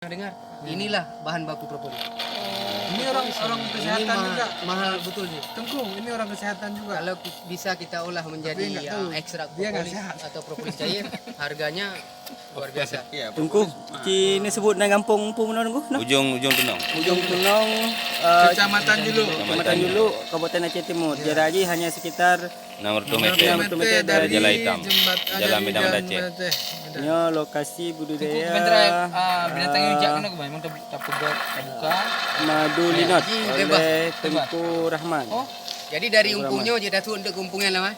Dengar, inilah bahan baku propolis. Ini orang kesehatan ini juga. Mahal betul sih. Tengku, ini orang kesehatan juga. Kalau bisa kita olah menjadi Tapi nggak tahu, ekstrak dia nggak propolis sehat. atau propolis cair, harganya luar biasa. Tungku, ini sebut na kampung pun mana tungku? Ujung Tunong. Ujung Tunong, Kecamatan Julu. Kecamatan Julu, Kabupaten Aceh Timur. Jarak haji hanya sekitar Nomor 2 meter. meter dari Jalan Hitam. Jalan Medan Aceh. nya lokasi budidaya binatang yang jak kena ke memang tak buka. madu linot Haji, oleh Tengku Rahman. Oh, Jadi dari umpungnya je dah tu untuk kumpungnya lah.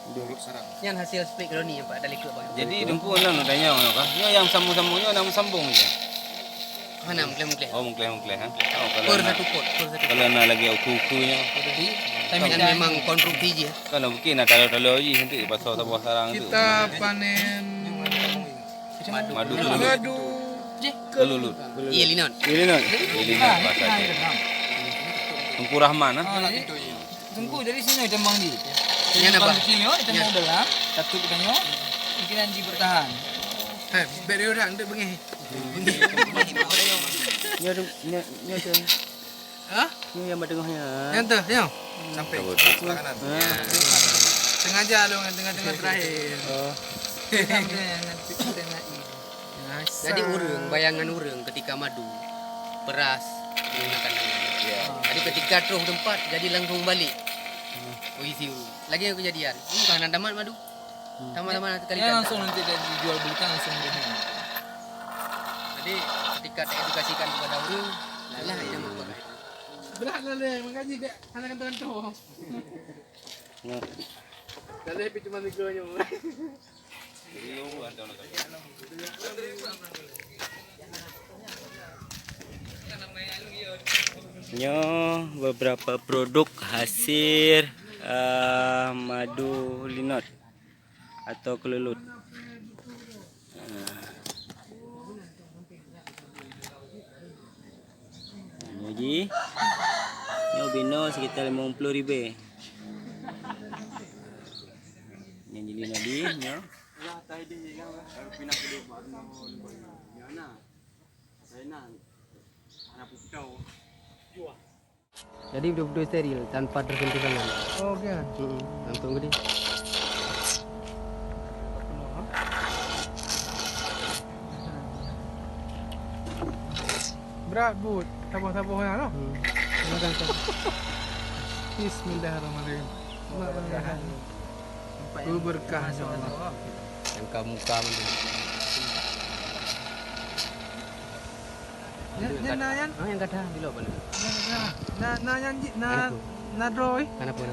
Yang hasil spek kalau ni Pak dari klub bang. Jadi dengku orang nak tanya orang kah? Yang sambung-sambungnya nak sambung je. Mana mungkin. Oh mungkin ha. Oh Per kalau nak, satu pot, per satu. kalau nak lagi kukunya. Jadi Time yang dah. memang konstruksi je. Kalau mungkin nak taruh-taruh lagi nanti pasal tabah sarang tu. Kita panen Madu madu. kelulut. Iya Linon. Linot. Ini nak bahasa Aceh. Tengku Rahman ha. Tunggu dari sini tembang di. Yan apa? Kecil yo, tembang dalam. Satu kita nyo. Mungkin anji bertahan. Beri orang untuk bengi. Nya tu. Hah? Nya yang tengahnya. Yang tu, yang. Sampai Kabut. kanan. Sengaja lu dengan tengah-tengah terakhir. Oh, Jadi urang, bayangan urang ketika madu, beras, menggunakan tangan. Jadi ketika terus tempat, jadi langsung balik. Posisi urang. Lagi yang kejadian, bukan ada tamat madu. Tamat-tamat kali Ya langsung nanti dijual belikan langsung di sini. Jadi ketika diedukasikan kepada urang, lah yang pakai. Berat lah le, mengaji dek anak kan tu. Dah le cuma mikronya. nya beberapa produk hasil madu linot atau kelulut. Jadi, nyo bino sekitar 50,000. Yang jadi nadi nyo. Jadi betul-betul steril tanpa tersentuh tangan. Oh, kan. Langsung gede. Berat but. Tabah-tabahnya noh. Makan tu. Bismillahirrahmanirrahim. Ku berkah insyaallah. Yang kamu Na yan. Ah, yang kata bila apa? Na yan na droi. Kenapa?